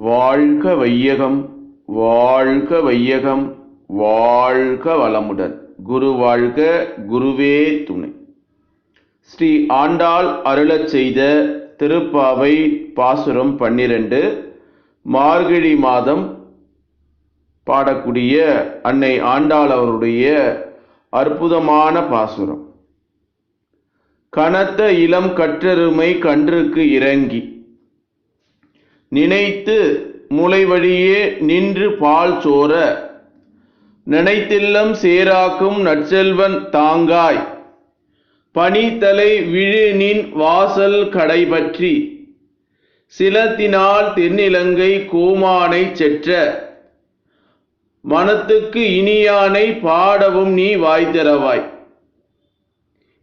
வாழ்க வையகம், வாழ்க வையகம், வாழ்க வளமுடன். குரு வாழ்க, குருவே துணை. ஸ்ரீ ஆண்டாள் அருளச் செய்த திருப்பாவை பாசுரம் 12, மார்கழி மாதம் பாடக்கூடிய அன்னை ஆண்டாள் அவருடைய அற்புதமான பாசுரம். கனத்த இளம் கற்றெருமை கன்றுக்கு இறங்கி நினைத்து முளை வழியே நின்று பால் சோர நினைத்தில்லம் சேராக்கும் நற்செல்வன் தாங்காய் பனித்தலை விழு நின் வாசல் கடைபற்றி சிலத்தினால் தென்னிலங்கை கோமானை செற்ற மனத்துக்கு இனியானை பாடவும் நீ வாய்த்திறவாய்.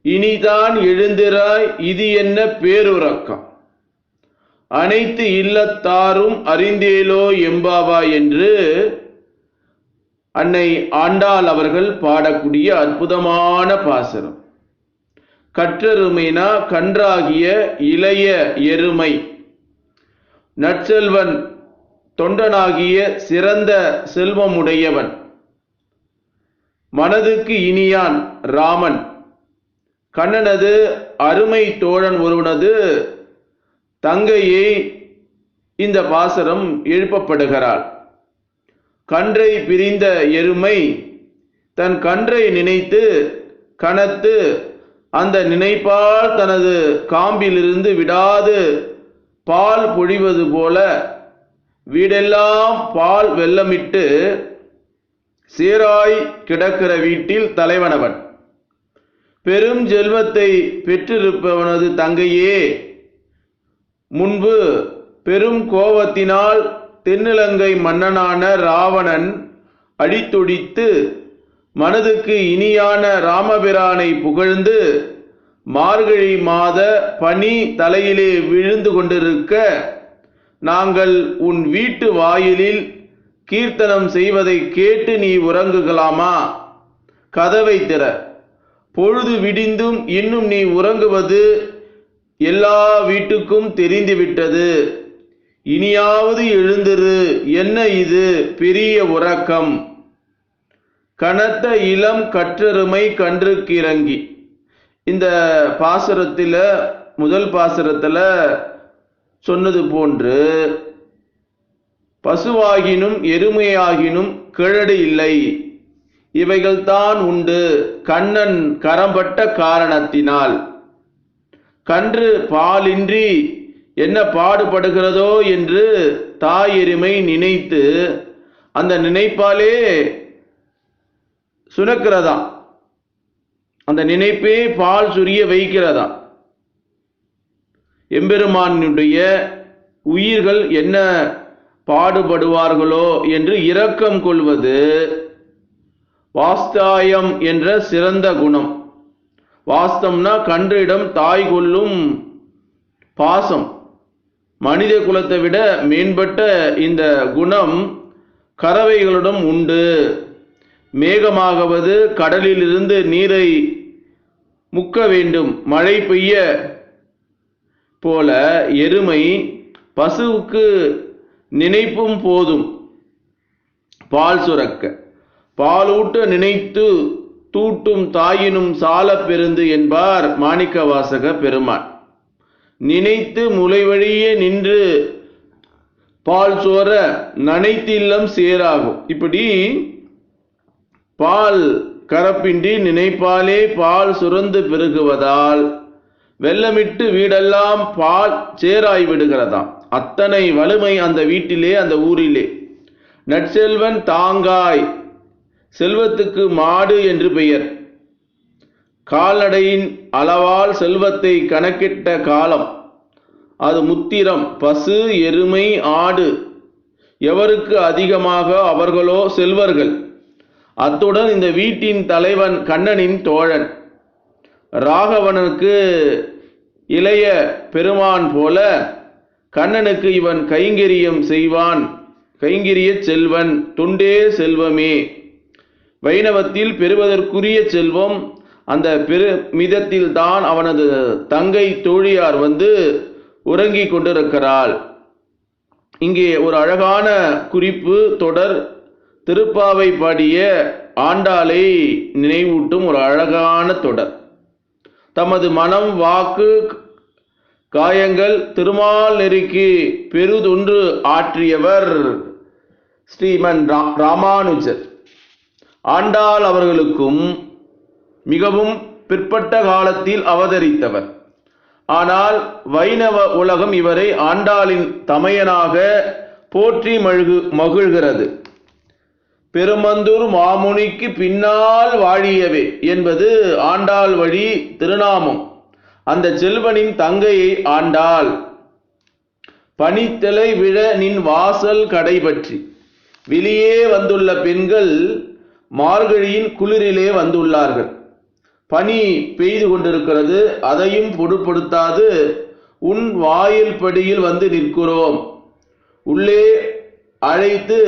இனிதான் எழுந்திராய், இது என்ன பேருறக்கம், அனைத்து இல்லத்தாரும் அறிந்தேலோ எம்பாவா என்று அன்னை ஆண்டாள் அவர்கள் பாடக்கூடிய அற்புதமான பாசுரம். கற்றெருமைனா கன்றாகிய இளைய எருமை, நற்செல்வன் தொண்டனாகிய சிறந்த செல்வமுடையவன், மனதுக்கு இனியான் ராமன், கண்ணனது அருமை தோழன் ஒருவனது தங்கையை இந்த பாசுரம் எழுப்பப்படுகிறாள். கன்றை பிரிந்த எருமை தன் கன்றை நினைத்து கனத்து அந்த நினைப்பால் தனது காம்பிலிருந்து விடாது பால் பொழிவது போல வீடெல்லாம் பால் வெள்ளமிட்டு சீராய் கிடக்கிற வீட்டில் தலைவனவன், பெரும் செல்வத்தை பெற்றிருப்பவனது தங்கையே முன்பு பெரும் கோபத்தினால் தென்னிலங்கை மன்னனான ராவணன் அடித்தொடித்து மனதுக்கு இனியான ராமபிரானை புகழ்ந்து மார்கழி மாத பனி தலையிலே விழுந்து கொண்டிருக்க நாங்கள் உன் வீட்டு வாயிலில் கீர்த்தனம் செய்வதை கேட்டு நீ உறங்குகலாமா? கதவை திற, பொழுது விடிந்தும் இன்னும் நீ உறங்குவது எல்லா வீட்டுக்கும் தெரிந்துவிட்டது. இனியாவது எழுந்திரு, என்ன இது பெரிய உறக்கம். கனத்த இளம் கற்றெருமை கன்றுக்கு இறங்கி. இந்த பாசுரத்தில் முதல் பாசுரத்தில் சொன்னது போன்று பசுவாகினும் எருமையாகினும் கிழடு இல்லை, இவைகள்தான் உண்டு கண்ணன் கரம்பட்ட காரணத்தினால். கன்று பாலின்றி என்ன பாடுபடுகிறதோ என்று தாய் எருமை நினைத்து அந்த நினைப்பாலே சுனக்கிறதா, அந்த நினைப்பே பால் சுரிய வைக்கிறதா. எம்பெருமானுடைய உயிர்கள் என்ன பாடுபடுவார்களோ என்று இரக்கம் கொள்வது வாஸ்தாயம் என்ற சிறந்த குணம். வாஸ்தம்னா கன்றிடம் தாய் கொள்ளும் பாசம். மனித குலத்தை விட மேம்பட்ட இந்த குணம் கறவைகளிடம் உண்டு. மேகமாகவது கடலிலிருந்து நீரை முக்க வேண்டும், மழை பெய்ய போல எருமை பசுவுக்கு நினைப்பும் போதும் பால் சுரக்க. பாலூட்ட நினைத்து தூட்டும் தாயினும் சால பெருந்து என்பார் மாணிக்க வாசக பெருமான். நினைத்து முளை வழியே நின்று பால் சோர நனைத்தில்லம் சேராகும். இப்படி பால் கரப்பின்றி நினைப்பாலே பால் சுரந்து பெருகுவதால் வெள்ளமிட்டு வீடெல்லாம் பால் சேராய் விடுகிறதாம். அத்தனை வலிமை அந்த வீட்டிலே, அந்த ஊரிலே. நற்செல்வன் தாங்காய், செல்வத்துக்கு மாடு என்று பெயர். கால்நடையின் அளவால் செல்வத்தை கணக்கிட்ட காலம் அது முத்திரம். பசு, எருமை, ஆடு எவருக்கு அதிகமாக அவர்களோ செல்வர்கள். அத்துடன் இந்த வீட்டின் தலைவன் கண்ணனின் தோழன் ராகவனுக்கு இளைய பெருமான் போல கண்ணனுக்கு இவன் கைங்கரியம் செய்வான். கைங்கரிய செல்வன், தொண்டே செல்வமே. வைணவத்தில் பெறுவதற்குரிய செல்வம் அந்த பெருமிதத்தில் தான் அவனது தங்கை தோழியார் வந்து உறங்கிக் கொண்டிருக்கிறாள். இங்கே ஒரு அழகான குறிப்பு தொடர் திருப்பாவை பாடிய ஆண்டாளை நினைவூட்டும் ஒரு அழகான தொடர். தமது மனம் வாக்கு காயங்கள் திருமால் நெறிக்கு பெருதொன்று ஆற்றியவர் ஸ்ரீமன் ராமானுஜர். ஆண்டாள் அவர்களுக்கும் மிகவும் பிற்பட்ட காலத்தில் அவதரித்தவர். ஆனால் வைணவ உலகம் இவரை ஆண்டாளின் தமையனாக போற்றி மகிழ்கிறது. பெருமந்தூர் மாமுனிக்கு பின்னால் வாழியவே என்பது ஆண்டாள் வழி திருநாமம். அந்த செல்வனின் தங்கையை ஆண்டாள். பனித்தலை விழ நின் வாசல் கடைபற்றி. வெளியே வந்துள்ள பெண்கள் மார்கழியின் குளிரிலே வந்துள்ளார்கள். பனி பெய்து கொண்டிருக்கிறது. அதையும் பொருட்படுத்தாது உன் வாயில் படியில் வந்து நிற்கிறோம். உள்ளே அழைத்து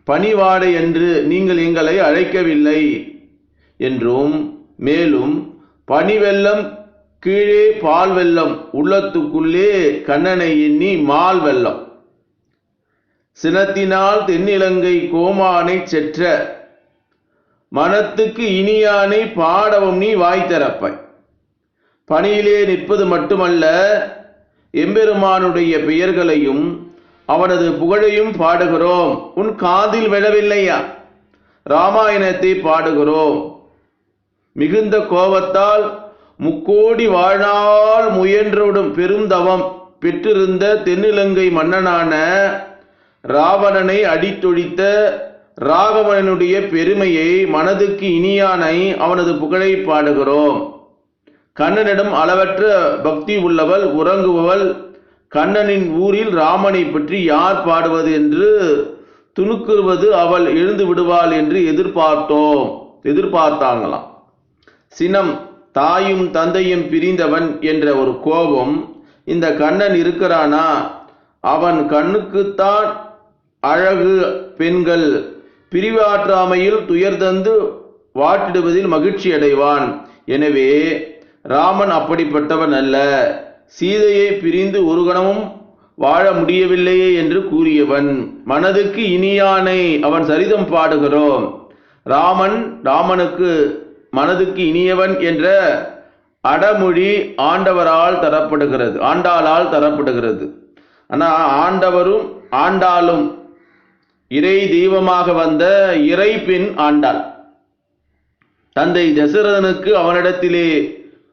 பனிவாடை என்று நீங்கள் எங்களை அழைக்கவில்லை என்றும், மேலும் பனி வெள்ளம் கீழே பால் வெள்ளம் உள்ளத்துக்குள்ளே கண்ணனை எண்ணி மால் வெள்ளம் சினத்தினால் தென்னிலங்கை கோமானை செற்ற மனத்துக்கு இனியானை பாடவும் நீ வாய் திறப்பாய். பணியிலே நிற்பது மட்டுமல்ல, எம்பெருமானுடைய பெயர்களையும் அவனது புகழையும் பாடுகிறோம். உன் காதில் விழவில்லையா? ராமாயணத்தை பாடுகிறோம். மிகுந்த கோபத்தால் முக்கோடி வாழ்நாள் முயன்றோடும் பெருந்தவம் பெற்றிருந்த தென்னிலங்கை மன்னனான ராவணனை அடித்தொழித்த ராகவனுடைய பெருமையை, மனதுக்கு இனியானை அவனது புகழை பாடுகிறோம். கண்ணனிடம் அளவற்ற பக்தி உள்ளவள் உறங்குபவள். கண்ணனின் ஊரில் ராமனை பற்றி யார் பாடுவது என்று துணுக்குறுவது அவள் எழுந்து விடுவாள் என்று எதிர்பார்த்தாங்களாம். சினம், தாயும் தந்தையும் பிரிந்தவன் என்ற ஒரு கோபம். இந்த கண்ணன் இருக்கிறானா? அவன் கண்ணுக்குத்தான் அழகு. பெண்கள் பிரிவாற்றாமையில் துயர் தந்து வாட்டிடுவதில் மகிழ்ச்சி அடைவான். எனவே ராமன் அப்படிப்பட்டவன் அல்ல. சீதையை பிரிந்து ஒரு கணமும் வாழ முடியவில்லையே என்று கூறியவன். மனதுக்கு இனியானை அவன் சரிதம் பாடுகிறோம். ராமனுக்கு மனதுக்கு இனியவன் என்ற அடமொழி ஆண்டாளால் தரப்படுகிறது. ஆனால் ஆண்டவரும் ஆண்டாளும் இறை தெய்வமாக வந்த இறை பெண் ஆண்டாள். தந்தை தசரதனுக்கு அவனிடத்திலே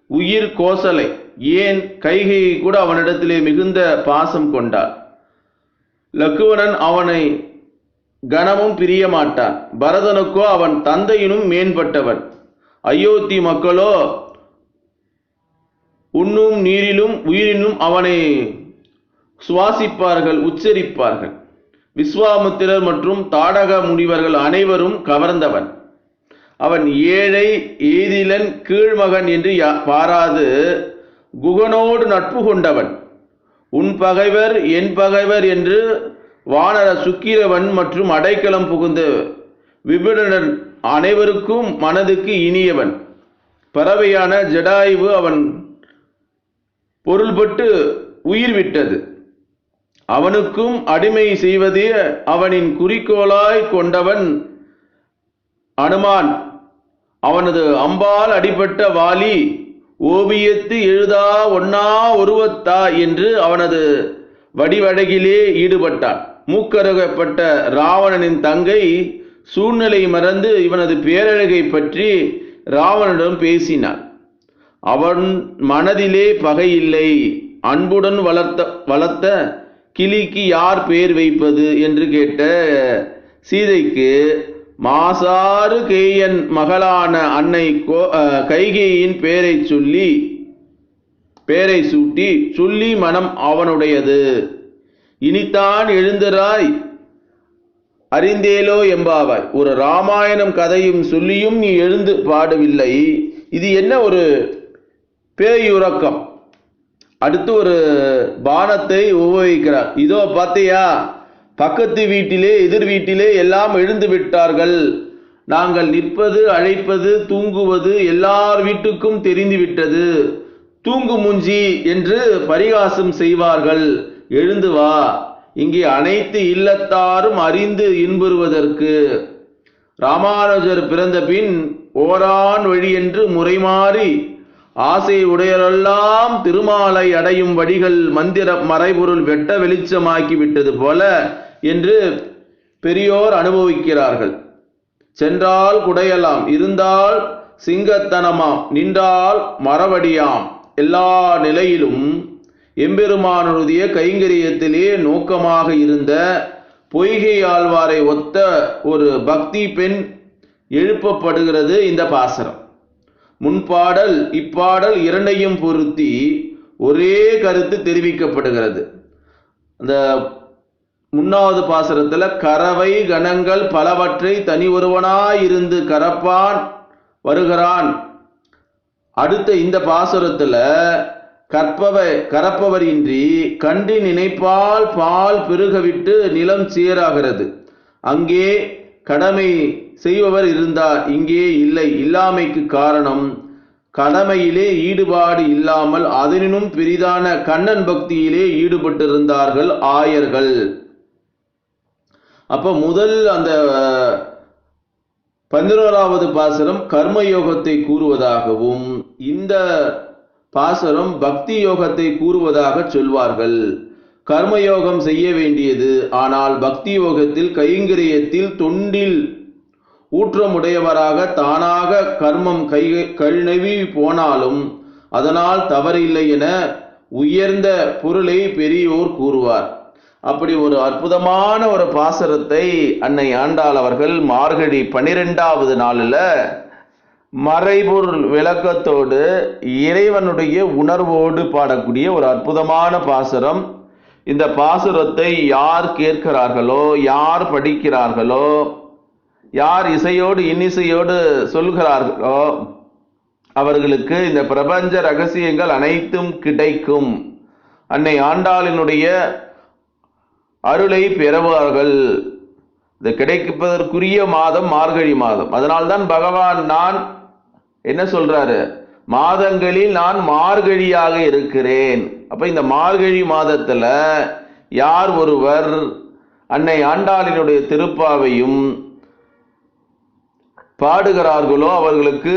உயிர் கோசலை, ஏன் கைகையை கூட அவனிடத்திலே மிகுந்த பாசம் கொண்டாள். லக்குவனன் அவனை கனமும் பிரிய மாட்டான். பரதனுக்கோ அவன் தந்தையினும் மேம்பட்டவன். அயோத்தி மக்களோ உண்ணும் நீரிலும் உயிரினும் அவனை சுவாசிப்பார்கள், உச்சரிப்பார்கள். விஸ்வாமித்திரர் மற்றும் தாடக முனிவர்கள் அனைவரும் கவர்ந்தவன். அவன் ஏழை ஏதிலன் கீழ்மகன் என்று பாராது குகனோடு நட்பு கொண்டவன். உன் பகைவர் என் பகைவர் என்று வானர சுக்கிரவன் மற்றும் அடைக்கலம் புகுந்த விபீடனன் அனைவருக்கும் மனதுக்கு இனியவன். பறவையான ஜடாயுவு அவன் பொருள்பட்டு உயிர் விட்டது. அவனுக்கும் அடிமை செய்வதே அவனின் குறிக்கோளாய் கொண்டவன் அனுமான். அவனது அம்பால் அடிபட்ட வாலி ஓவியத்து எழுதா ஒன்னா ஒருவத்தா என்று அவனது வடிவழகிலே ஈடுபட்டான். மூக்கருகப்பட்ட ராவணனின் தங்கை சூழ்நிலை மறந்து இவனது பேரழகை பற்றி ராவணனிடம் பேசினான். அவன் மனதிலே பகை இல்லை. அன்புடன் வளர்த்த கிளிக்கு யார் பெயர் வைப்பது என்று கேட்ட சீதைக்கு மாசாறு கேயன் மகளான அன்னை கைகேயின் பெயரை சொல்லி மனம் அவனுடையது. இனித்தான் எழுந்தராய் அறிந்தேலோ எம்பாவாய். ஒரு ராமாயணம் கதையும் சொல்லியும் நீ எழுந்து பாடவில்லை. இது என்ன ஒரு பேயுறக்கம்? அடுத்து ஒரு பானத்தை உபயோகிக்கிறார். இதோ பார்த்தியா, பக்கத்து வீட்டிலே எதிர் வீட்டிலே எல்லாம் எழுந்து விட்டார்கள். நாங்கள் நிற்பது, அழைப்பது, தூங்குவது எல்லார் வீட்டுக்கும் தெரிந்து விட்டது. தூங்கு மூஞ்சி என்று பரிகாசம் செய்வார்கள். எழுந்து வா, இங்கே அனைத்து இல்லத்தாரும் அறிந்து இன்புறுவதற்கு. ராமானுஜர் பிறந்த பின் ஓரான் வழி என்று முறைமாறி ஆசை உடையரெல்லாம் திருமாலை அடையும் வழிகள் மந்திர மறைபொருள் வெட்ட வெளிச்சமாக்கி விட்டது போல என்று பெரியோர் அனுபவிக்கிறார்கள். சென்றால் குடையலாம், இருந்தால் சிங்கத்தனமாம், நின்றால் மரவடியாம். எல்லா நிலையிலும் எம்பெருமானுடைய கைங்கரியத்திலே நோக்கமாக இருந்த பொய்கை ஆழ்வாரை ஒத்த ஒரு பக்தி பெண் எழுப்பப்படுகிறது இந்த பாசரம். முன்பாடல் இப்பாடல் இரண்டையும் பொருத்தி ஒரே கருத்து தெரிவிக்கப்படுகிறது. அந்த முன்னாவது பாசரத்துல கறவை கணங்கள் பலவற்றை தனி ஒருவனாயிருந்து கரப்பான் வருகிறான். அடுத்த இந்த பாசுரத்துல கரப்பவர் இன்றி கண்டி நினைப்பால் பால் பெருகவிட்டு நிலம் சேராகிறது. அங்கே கடமை செய்பவர் இருந்தார், இங்கே இல்லை. இல்லாமைக்கு காரணம் கடமையிலே ஈடுபாடு இல்லாமல் அதனினும் பெரிதான கண்ணன் பக்தியிலே ஈடுபட்டிருந்தார்கள் ஆயர்கள். அப்ப முதல் அந்த 11வது பாசுரம் கர்மயோகத்தை கூறுவதாகவும் இந்த பாசுரம் பக்தி யோகத்தை கூறுவதாக சொல்வார்கள். கர்மயோகம் செய்ய வேண்டியது, ஆனால் பக்தி யோகத்தில் கைங்கரியத்தில் தொண்டில் ஊற்றமுடையவராக தானாக கர்மம் கழுவி போனாலும் அதனால் தவறில்லை என உயர்ந்த பொருளை பெரியோர் கூறுவார். அப்படி ஒரு அற்புதமான ஒரு பாசுரத்தை அன்னை ஆண்டாள் அவர்கள் மார்கழி 12வது நாளில் மறைபொருள் விளக்கத்தோடு இறைவனுடைய உணர்வோடு பாடக்கூடிய ஒரு அற்புதமான பாசுரம். இந்த பாசுரத்தை யார் கேட்கிறார்களோ, யார் படிக்கிறார்களோ, யார் இசையோடு இன்னிசையோடு சொல்கிறார்களோ அவர்களுக்கு இந்த பிரபஞ்ச ரகசியங்கள் அனைத்தும் கிடைக்கும். அன்னை ஆண்டாளினுடைய அருளை பெறுவார்கள். இது கிடைப்பதற்குரிய மாதம் மார்கழி மாதம். அதனால்தான் பகவான் நான் என்ன சொல்றாரு, மாதங்களில் நான் மார்கழியாக இருக்கிறேன். அப்ப இந்த மார்கழி மாதத்துல யார் ஒருவர் அன்னை ஆண்டாளினுடைய திருப்பாவையும் பாடுகிறார்களோ அவர்களுக்கு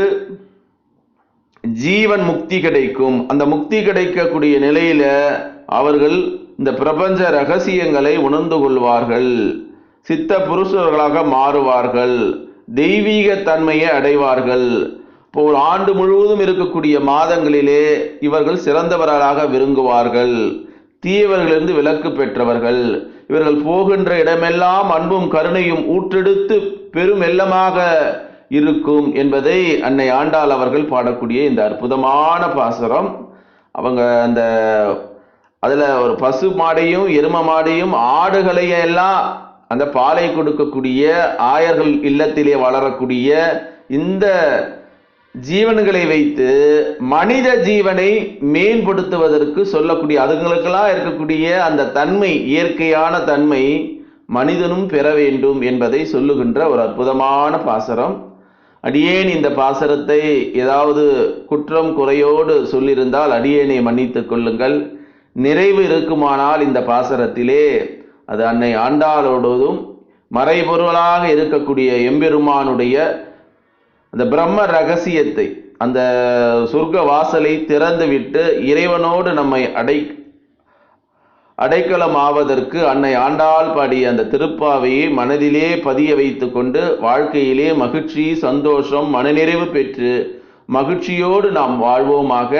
ஜீவன் முக்தி கிடைக்கும். அந்த முக்தி கிடைக்கக்கூடிய நிலையில அவர்கள் இந்த பிரபஞ்ச ரகசியங்களை உணர்ந்து கொள்வார்கள், சித்த புருஷர்களாக மாறுவார்கள், தெய்வீக தன்மையை அடைவார்கள். இப்போ ஒரு ஆண்டு முழுவதும் இருக்கக்கூடிய மாதங்களிலே இவர்கள் சிறந்தவர்களாக விரும்புவார்கள், தீயவர்களிலிருந்து விலக்கு பெற்றவர்கள். இவர்கள் போகின்ற இடமெல்லாம் அன்பும் கருணையும் ஊற்றெடுத்து பெரும் வெள்ளமாக இருக்கும் என்பதை அன்னை ஆண்டாள் அவர்கள் பாடக்கூடிய இந்த அற்புதமான பாசுரம். அவங்க அந்த அதுல ஒரு பசு மாடையும் எரும மாடையும் ஆடுகளையெல்லாம் அந்த பாலை கொடுக்கக்கூடிய ஆயர்கள் இல்லத்திலே வளரக்கூடிய இந்த ஜீவன்களை வைத்து மனித ஜீவனை மேம்படுத்துவதற்கு சொல்லக்கூடிய அதுங்களுக்கெல்லாம் இருக்கக்கூடிய அந்த தன்மை, இயற்கையான தன்மை மனிதனும் பெற வேண்டும் என்பதை சொல்லுகின்ற ஒரு அற்புதமான பாசுரம். அடியேன் இந்த பாசுரத்தை ஏதாவது குற்றம் குறையோடு சொல்லியிருந்தால் அடியேனை மன்னித்துக் கொள்ளுங்கள். நிறைவு இருக்குமானால் இந்த பாசுரத்திலே அது அன்னை ஆண்டாளோடும் மறைபொருளாக இருக்கக்கூடிய எம்பெருமானுடைய அந்த பிரம்ம ரகசியத்தை, அந்த சொர்க்க வாசலை திறந்துவிட்டு இறைவனோடு நம்மை அடைக்கலம் ஆவதற்கு அன்னை ஆண்டாள் பாடிய அந்த திருப்பாவையை மனதிலே பதிய வைத்து கொண்டு வாழ்க்கையிலே மகிழ்ச்சி, சந்தோஷம், மனநிறைவு பெற்று மகிழ்ச்சியோடு நாம் வாழ்வோமாக.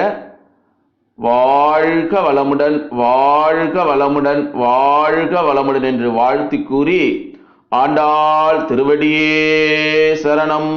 வாழ்க வளமுடன், வாழ்க வளமுடன், வாழ்க வளமுடன் என்று வாழ்த்தி கூறி ஆண்டாள் திருவடியே சரணம்.